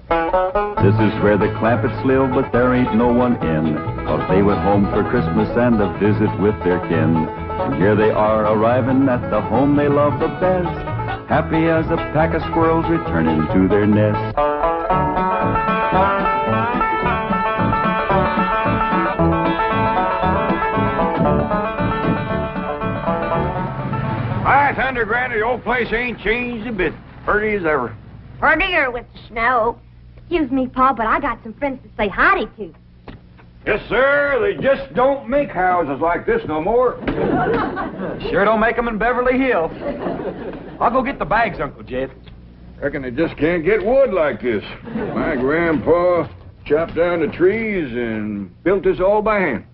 This is where the Clampetts live, but there ain't no one in, 'cause they went home for Christmas and a visit with their kin. And here they are arriving at the home they love the best, happy as a pack of squirrels returning to their nest. Hi, Thunder Granny, the old place ain't changed a bit. Pretty as ever. Prettier with the snow. Excuse me, Pa, but I got some friends to say howdy to. Yes, sir. They just don't make houses like this no more. Sure don't make them in Beverly Hills. I'll go get the bags, Uncle Jed. Reckon they just can't get wood like this. My grandpa chopped down the trees and built this all by hand.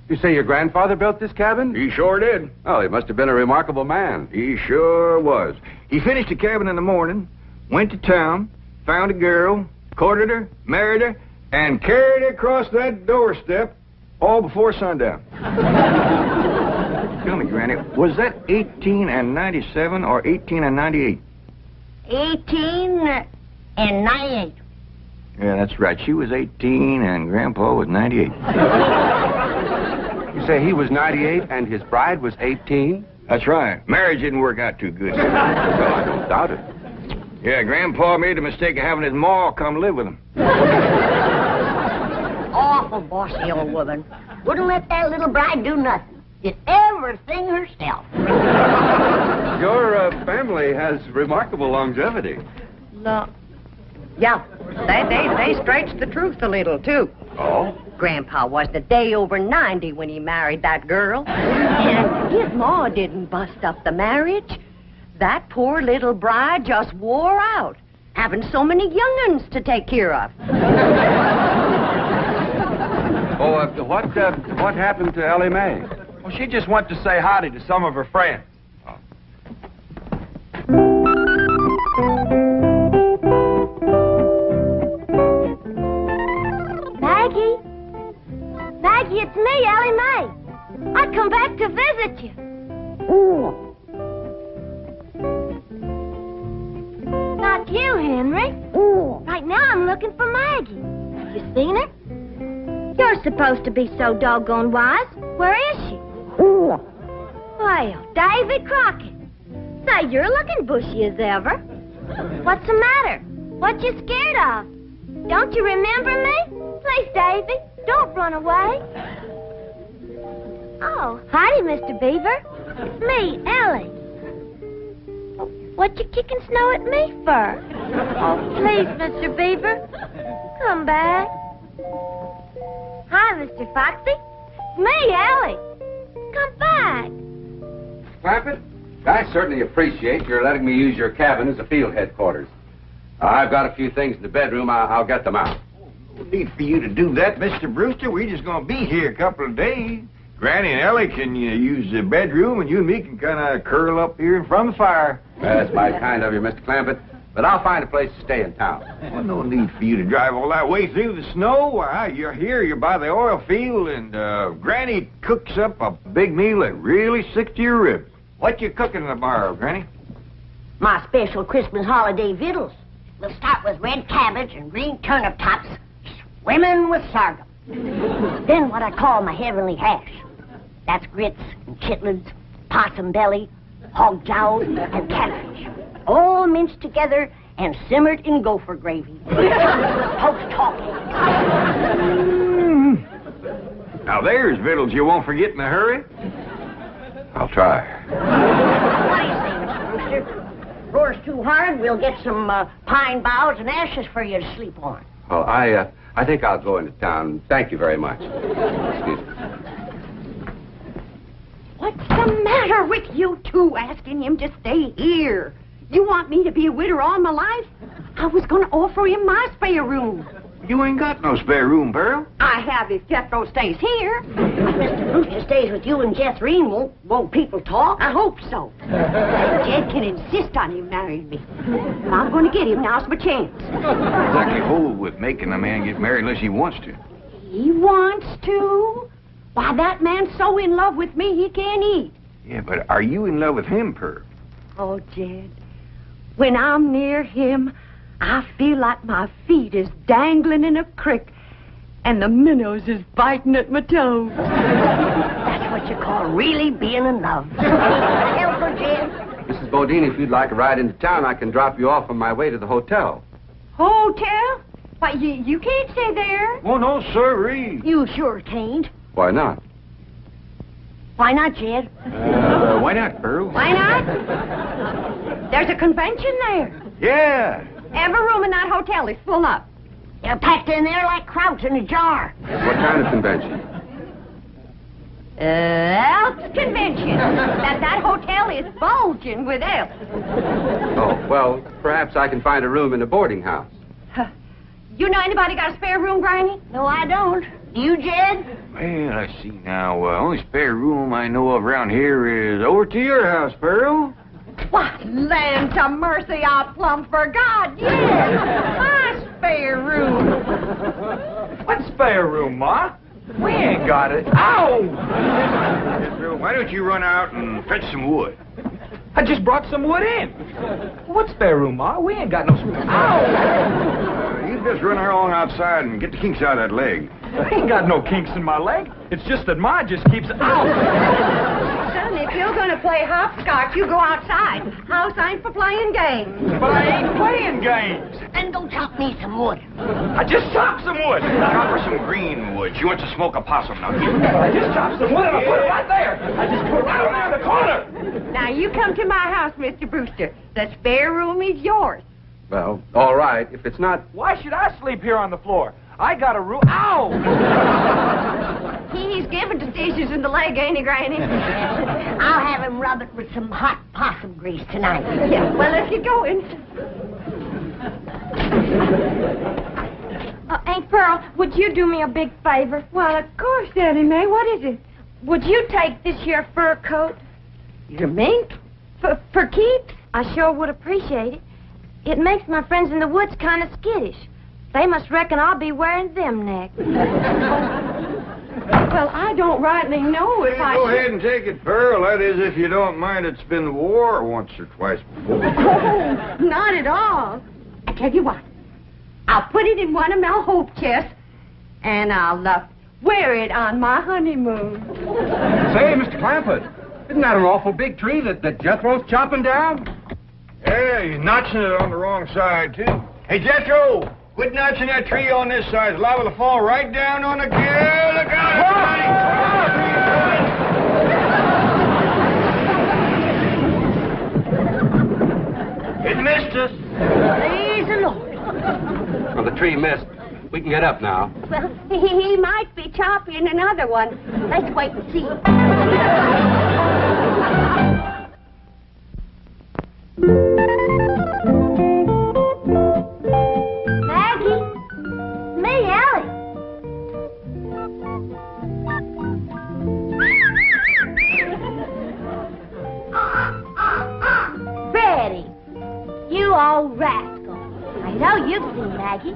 You say your grandfather built this cabin? He sure did. Oh, he must have been a remarkable man. He sure was. He finished the cabin in the morning, went to town, found a girl, courted her, married her, and carried her across that doorstep all before sundown. Tell me, Granny, was that 1897 or 1898? 1898. Yeah, that's right. She was 18 and Grandpa was 98. You say he was 98 and his bride was 18? That's right. Marriage didn't work out too good. Well, I don't doubt it. Yeah, Grandpa made the mistake of having his ma come live with him. Awful bossy old woman. Wouldn't let that little bride do nothing. Did everything herself. Your family has remarkable longevity. No. Yeah, they stretched the truth a little, too. Oh? Grandpa was the day over 90 when he married that girl. And his ma didn't bust up the marriage. That poor little bride just wore out, having so many young'uns to take care of. Oh, what happened to Ellie Mae? Well, she just went to say howdy to some of her friends. Maggie? Maggie, it's me, Ellie Mae. I come back to visit you. Not you, Henry. Right now I'm looking for Maggie. Have you seen her? You're supposed to be so doggone wise. Where is she? Well, Davy Crockett. Say, you're looking bushy as ever. What's the matter? What you scared of? Don't you remember me? Please, Davy, don't run away. Oh, howdy, Mr. Beaver. It's me, Ellie. What you kicking snow at me for? Oh, please, Mr. Beaver, come back. Hi, Mr. Foxy. It's me, Ellie. Come back. Clampett, I certainly appreciate your letting me use your cabin as a field headquarters. I've got a few things in the bedroom. I'll get them out. No need for you to do that, Mr. Brewster. We're just going to be here a couple of days. Granny and Ellie can use the bedroom, and you and me can kind of curl up here in front of the fire. That's mighty kind of you, Mr. Clampett. But I'll find a place to stay in town. Well, no need for you to drive all that way through the snow. Why, you're here, you're by the oil field, and Granny cooks up a big meal that really sticks to your ribs. What you cooking tomorrow, Granny? My special Christmas holiday victuals. We'll start with red cabbage and green turnip tops, swimming with sorghum. Then what I call my heavenly hash. That's grits and chitlins, possum belly, hog jowls, and catfish. All minced together and simmered in gopher gravy. Folks talking. Now there's victuals you won't forget in a hurry. I'll try. What do you say, Mr. Brewster? Roars too hard, we'll get some pine boughs and ashes for you to sleep on. Well, I think I'll go into town. Thank you very much. Excuse me. What's the matter with you two asking him to stay here? You want me to be a widower all my life? I was going to offer him my spare room. You ain't got no spare room, Pearl. I have if Jethro stays here. If Mr. Brewster stays with you and Jethrine, won't people talk? I hope so. Jed can insist on him marrying me. But I'm going to get him. Now's my chance. Exactly hold with making a man get married unless he wants to. He wants to? Why, that man's so in love with me he can't eat. Yeah, but are you in love with him, Pearl? Oh, Jed, when I'm near him, I feel like my feet is dangling in a creek and the minnows is biting at my toes. That's what you call really being in love. Help her, Jed. Mrs. Bodine, if you'd like a ride into town, I can drop you off on my way to the hotel. Hotel? Why, you can't stay there. Oh, no, sirree. You sure can't. Why not? Why not, Jed? Why not, Pearl? Why not? There's a convention there. Yeah. Every room in that hotel is full up. You're packed in there like krauts in a jar. What kind of convention? Elks convention. That hotel is bulging with elks. Oh, well, perhaps I can find a room in a boarding house. You know anybody got a spare room, Granny? No, I don't. Do you, Jed? Well, I see now. Only spare room I know of around here is over to your house, Pearl. Why, land to mercy, I plumb forgot. Yes, my spare room. What spare room, Ma? We ain't got it. Ow! Yes, Pearl, why don't you run out and fetch some wood? I just brought some wood in. What spare room, Ma? We ain't got no spare. Ow! You just run along outside and get the kinks out of that leg. I ain't got no kinks in my leg. It's just that Ma just keeps... Ow! Son, if you're going to play hopscotch, you go outside. House ain't for playing games. But I ain't playing games. Then go chop me some wood. I just chopped some wood. Chop her some green wood. She wants to smoke a possum now. Get it. I just chopped some wood and I put it right there. I just put it right around the corner. Now, you come to my house, Mr. Brewster. The spare room is yours. Well, all right. If it's not... Why should I sleep here on the floor? I got a room... Ow! He's given to stitches in the leg, ain't he, Granny? I'll have him rub it with some hot possum grease tonight. Yeah, well, if you're going. Aunt Pearl, would you do me a big favor? Well, of course, Daddy May. What is it? Would you take this here fur coat? You mean? For keeps? I sure would appreciate it. It makes my friends in the woods kind of skittish. They must reckon I'll be wearing them next. Well, I don't rightly know if I Go should... ahead and take it, Pearl. That is, if you don't mind it's been the war once or twice before. Oh, not at all. I tell you what. I'll put it in one of my hope chests, and I'll wear it on my honeymoon. Say, Mr. Clampett, isn't that an awful big tree that Jethro's chopping down? Yeah, you're notching it on the wrong side, too. Hey, Jethro, quit notching that tree on this side. It's liable to fall right down on the... Yeah, look out! It missed us. Praise the Lord. Well, the tree missed. We can get up now. Well, he might be chopping another one. Let's wait and see. Maggie? Me, Ellie. Freddie, you old rascal. I know you've seen Maggie.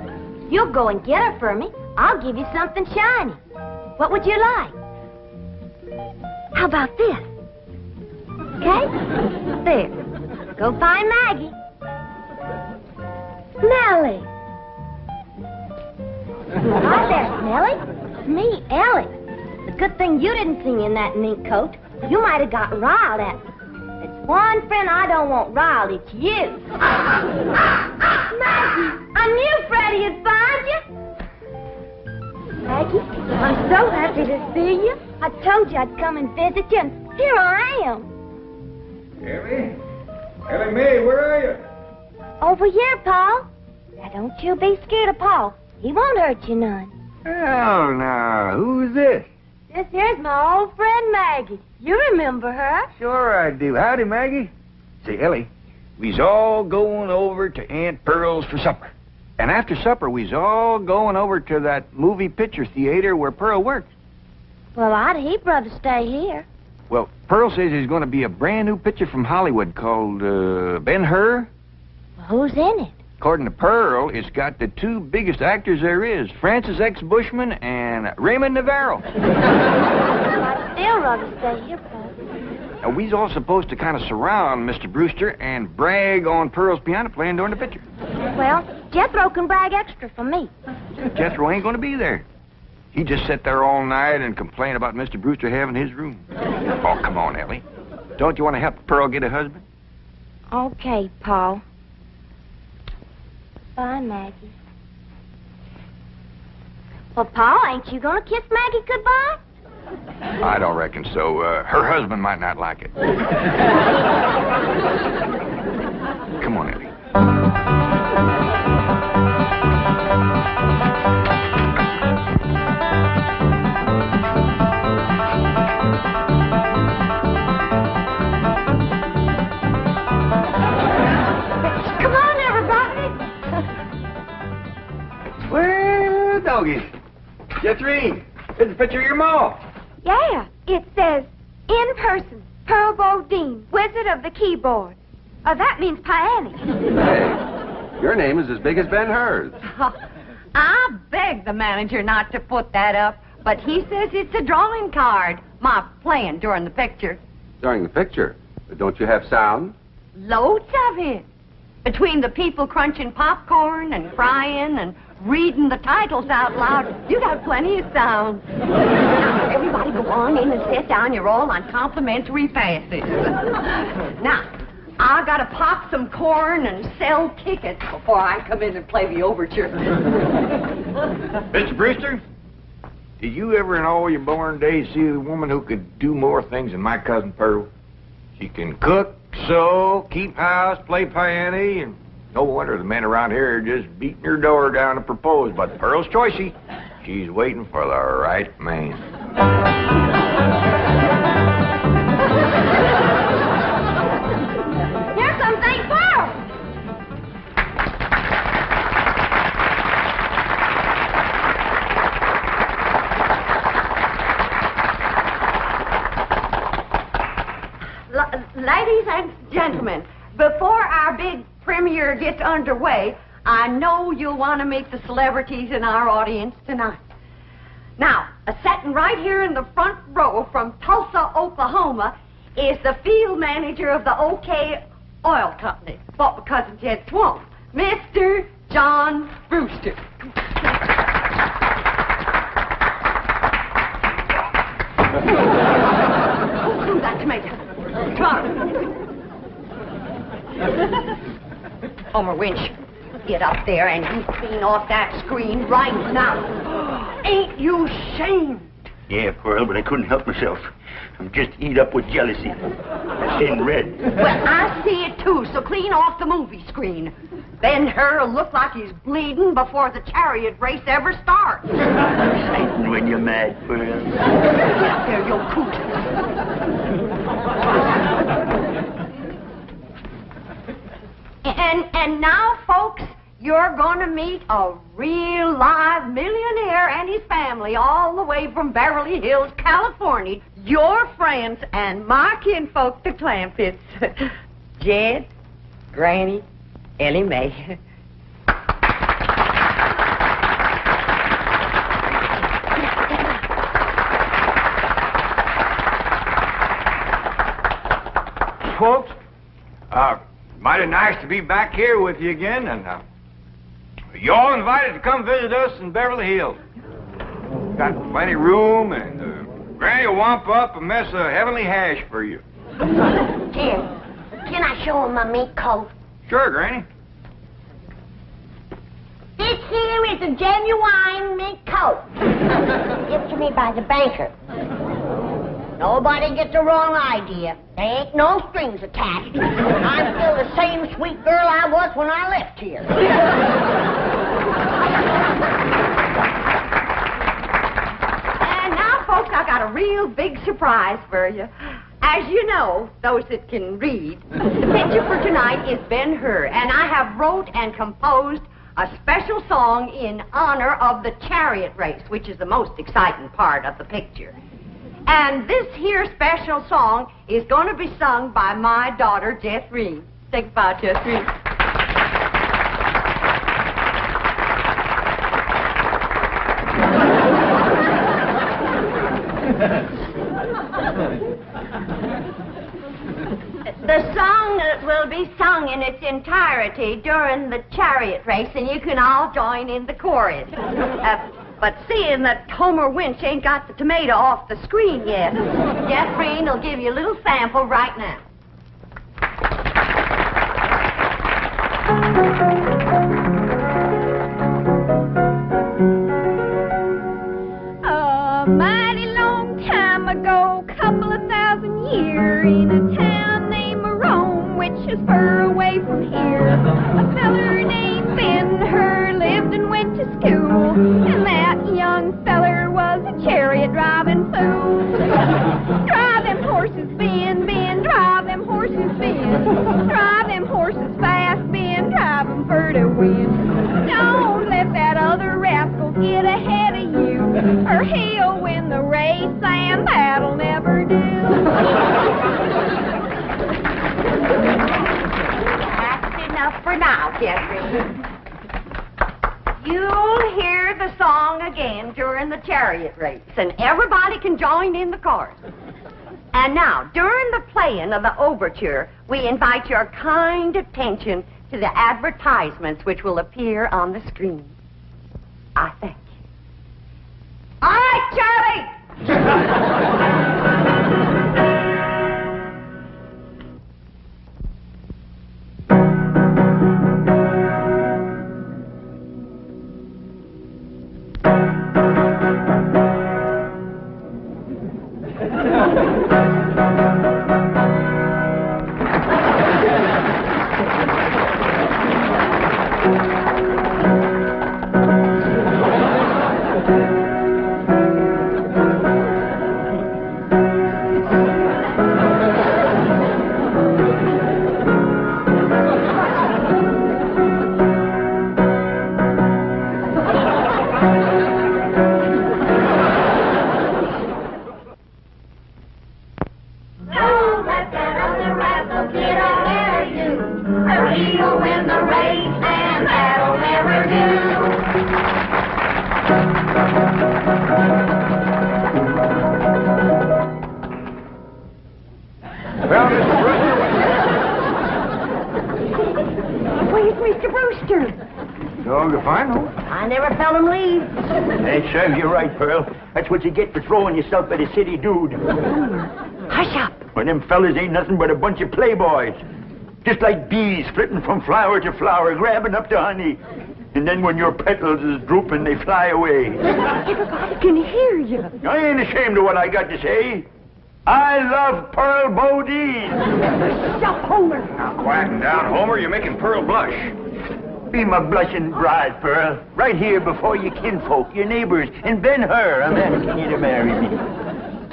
You'll go and get her for me. I'll give you something shiny. What would you like? How about this? Okay? There. Go find Maggie. Nellie. Hi there, Nellie. It's me, Ellie. It's a good thing you didn't see me in that mink coat. You might have got riled at me. It's one friend I don't want riled. It's you. Maggie, I knew Freddie would find you. Maggie, I'm so happy to see you. I told you I'd come and visit you, and here I am. Ellie? Ellie Mae, where are you? Over here, Paul. Now, don't you be scared of Paul. He won't hurt you none. Oh, now, who's this? This here's my old friend Maggie. You remember her? Sure I do. Howdy, Maggie. Say, Ellie, we's all going over to Aunt Pearl's for supper. And after supper, we's all going over to that movie picture theater where Pearl works. Well, I'd heap rather stay here. Well, Pearl says there's going to be a brand new picture from Hollywood called Ben-Hur. Well, who's in it? According to Pearl, it's got the two biggest actors there is, Francis X. Bushman and Raymond Navarro. I'd still rather stay here, Paul. Now, we's all supposed to kind of surround Mr. Brewster and brag on Pearl's piano playing during the picture. Well, Jethro can brag extra for me. Jethro ain't gonna be there. He just sat there all night and complained about Mr. Brewster having his room. Oh, come on, Ellie. Don't you want to help Pearl get a husband? Okay, Paul. Bye, Maggie. Well, Paul, ain't you gonna kiss Maggie goodbye? I don't reckon so. Her husband might not like it. Come on, Ellie. Come on, everybody. Well, doggy. Jethrine, here's a picture of your ma. Yeah, it says, in person, Pearl Bodine, Wizard of the Keyboard. Oh, that means Pianny. Hey, your name is as big as Ben-Hur's. I begged the manager not to put that up, but he says it's a drawing card. My playing during the picture. During the picture. But don't you have sound? Loads of it. Between the people crunching popcorn and crying and reading the titles out loud, you got plenty of sound. Now, everybody go on in and sit down. You're all on complimentary passes. Now, I gotta pop some corn and sell tickets before I come in and play the overture. Mr. Brewster, did you ever in all your born days see a woman who could do more things than my cousin Pearl? She can cook, sew, keep house, play piano, and no wonder the men around here are just beating her door down to propose. But Pearl's choicey. She's waiting for the right man. Here's something, Pearl. Ladies and gentlemen, before our big premiere gets underway, I know you'll want to meet the celebrities in our audience tonight. Now, sitting right here in the front row from Tulsa, Oklahoma, is the field manager of the OK Oil Company, bought my cousin Jed Swamp, Mr. John Brewster. Who's that tomato? Come on. Homer Winch, get up there and you clean off that screen right now. Ain't you ashamed? Yeah, Pearl, but I couldn't help myself. I'm just eat up with jealousy. In red. Well, I see it too, so clean off the movie screen. Ben-Hur will look like he's bleeding before the chariot race ever starts. Exciting when you're mad, Pearl. Get up there, you coot. And now, folks, you're going to meet a real live millionaire and his family all the way from Beverly Hills, California. Your friends and my kinfolk, the Clampets. Jed, Granny, Ellie Mae. Folks, mighty nice to be back here with you again, and you're all invited to come visit us in Beverly Hills. Got plenty of room, and Granny will wamp up a mess of heavenly hash for you. Jim, can I show him my mink coat? Sure, Granny. This here is a genuine mink coat. Given to me by the banker. Nobody gets the wrong idea. There ain't no strings attached. I'm still the same sweet girl I was when I left here. And now, folks, I got a real big surprise for you. As you know, those that can read, the picture for tonight is Ben-Hur, and I have wrote and composed a special song in honor of the chariot race, which is the most exciting part of the picture. And this here special song is going to be sung by my daughter, Jethrine. Think about Jethrine. The song chorus will be sung in its entirety during the chariot race, and you can all join in the chorus. But seeing that Homer Winch ain't got the tomato off the screen yet, Jeff Green will give you a little sample right now. A mighty long time ago, couple of thousand years, in a town named Rome, which is far away from here, a feller named Ben-Hur lived and went to school, and that young feller was a chariot driving fool. Drive them horses, Ben, Ben, drive them horses, Ben, drive them horses fast, Ben, drive them for to win. Don't let that other rascal get ahead of you, or he'll win the race, and that'll never do. That's enough for now, Jeffrey. You'll hear the song again during the chariot race, and everybody can join in the chorus. And now, during the playing of the overture, we invite your kind attention to the advertisements which will appear on the screen. I thank you. All right, Charlie! Where's Mr. Brewster? Dog if I know. I never felt him leave. Hey, serves you right, Pearl. That's what you get for throwing yourself at a city dude. Hush up. Well, them fellas ain't nothing but a bunch of playboys. Just like bees flitting from flower to flower, grabbing up the honey. And then when your petals is drooping, they fly away. Everybody can hear you. I ain't ashamed of what I got to say. I love Pearl Bodine. Stop, Homer. Now, quieten down, Homer. You're making Pearl blush. Be my blushing bride, Pearl. Right here before your kinfolk, your neighbors, and Ben-Hur. I'm asking you to marry me.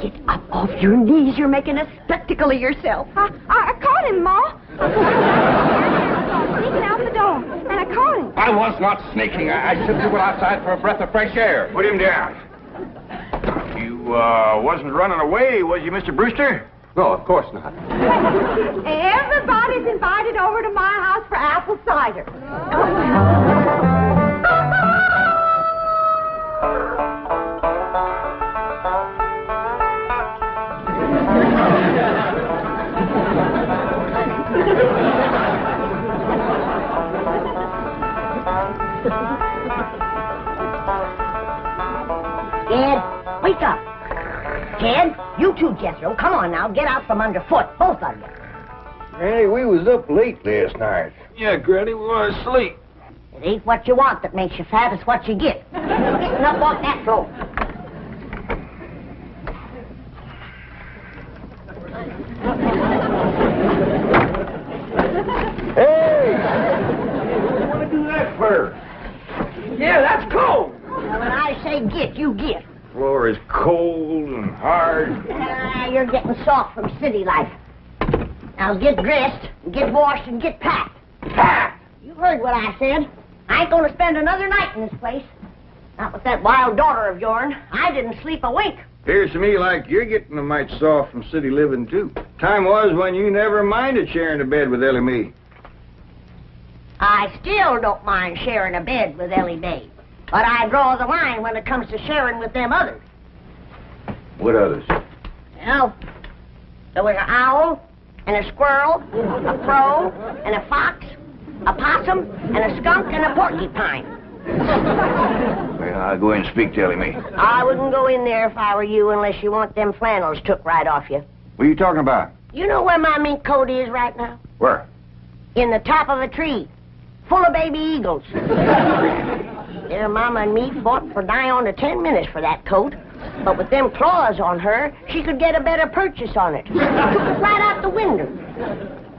Get up off your knees. You're making a spectacle of yourself. I caught him, Ma. Sneaking out the door, and I caught him. I was not sneaking. I simply went outside for a breath of fresh air. Put him down. You, wasn't running away, was you, Mr. Brewster? No, of course not. Everybody's invited over to my house for apple cider. Ed, wake up. Ted, you too, Jethro. Come on now, get out from underfoot, both of you. Granny, we was up late last night. Yeah, Granny, we were asleep. It ain't what you want that makes you fat, it's what you get. Getting up off that floor. Hey! What do you want to do that for? Yeah, that's cold. Now, when I say get, you get. Floor is cold and hard. You're getting soft from city life. Now get dressed, and get washed, and get packed. Packed! You heard what I said. I ain't gonna spend another night in this place. Not with that wild daughter of yourn. I didn't sleep a wink. Appears to me like you're getting a mite soft from city living, too. Time was when you never minded sharing a bed with Ellie Mae. I still don't mind sharing a bed with Ellie Mae. But I draw the line when it comes to sharing with them others. What others? Well, there was an owl, and a squirrel, a crow, and a fox, a possum, and a skunk, and a porcupine. Well, I'll go in and speak to Ellie Mae. I wouldn't go in there if I were you unless you want them flannels took right off you. What are you talking about? You know where my mink coat is right now? Where? In the top of a tree, full of baby eagles. Their mama and me fought for nigh on to 10 minutes for that coat. But with them claws on her, she could get a better purchase on it. Took it right out the window.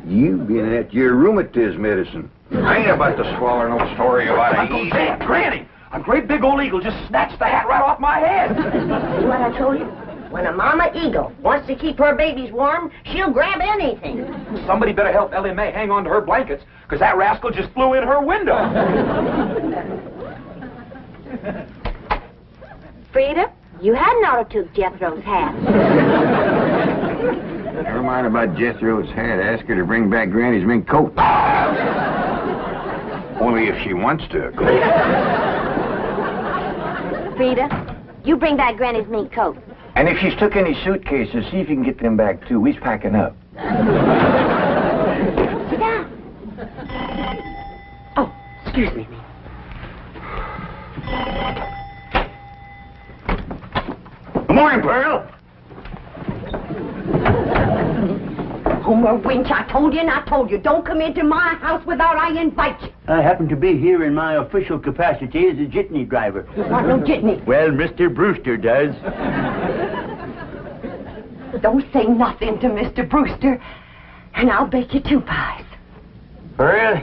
You been at your rheumatism medicine. I ain't about to swallow no story about a Uncle Sam, Granny, a great big old eagle just snatched the hat right off my head. See what I told you? When a mama eagle wants to keep her babies warm, she'll grab anything. Somebody better help Ellie Mae hang on to her blankets, because that rascal just flew in her window. Frida, you hadn't ought to took Jethro's hat. Never mind about Jethro's hat. Ask her to bring back Granny's mink coat. Only if she wants to, of course. Frida, you bring back Granny's mink coat. And if she's took any suitcases, see if you can get them back, too. We's packing up. Sit down. Oh, excuse me. Good morning, Pearl. Homer Winch, I told you and I told you, don't come into my house without I invite you. I happen to be here in my official capacity as a jitney driver. You want no jitney? Well, Mr. Brewster does. Don't say nothing to Mr. Brewster, and I'll bake you 2 pies. Pearl,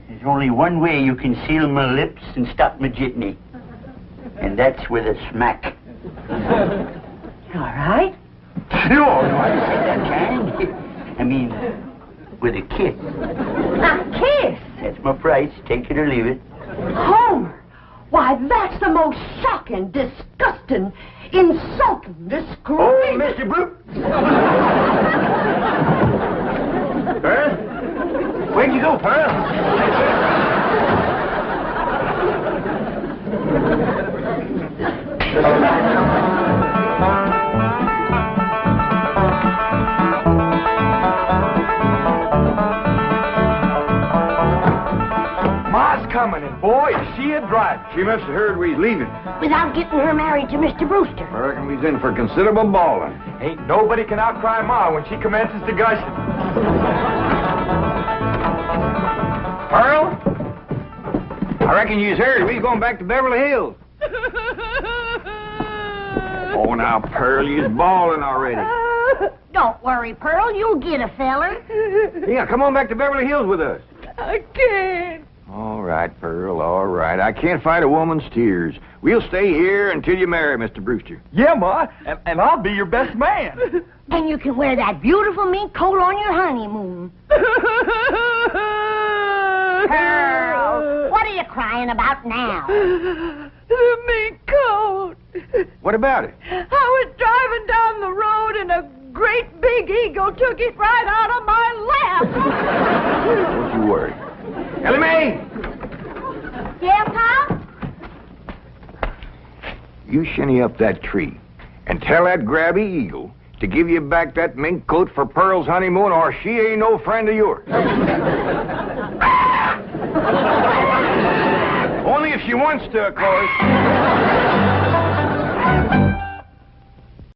there's only one way you can seal my lips and stop my jitney. And that's with a smack. All right. No, I said that kind. I mean, with a kiss. A kiss? That's my price. Take it or leave it. Homer! Why, that's the most shocking, disgusting, insulting disgrace. Oh, Mr. Brute! Pearl? Where'd you go, Pearl? Ma's coming, and boy, is she a driver. She must have heard we was leaving. Without getting her married to Mr. Brewster. I reckon we's in for considerable bawling. Ain't nobody can outcry Ma when she commences to gushing. Pearl? I reckon you's heard we's going back to Beverly Hills. Oh, now, Pearl, you's bawling already. Don't worry, Pearl. You'll get a feller. Yeah, come on back to Beverly Hills with us. I can't. All right, Pearl, all right. I can't fight a woman's tears. We'll stay here until you marry Mr. Brewster. Yeah, Ma, and I'll be your best man. And you can wear that beautiful mink coat on your honeymoon. Pearl, what are you crying about now? The mink coat. What about it? I was driving down the road and a great big eagle took it right out of my lap. Don't you worry. Ellie Mae! Yeah, Pop? You shinny up that tree and tell that grabby eagle to give you back that mink coat for Pearl's honeymoon, or she ain't no friend of yours. Only if she wants to, of course.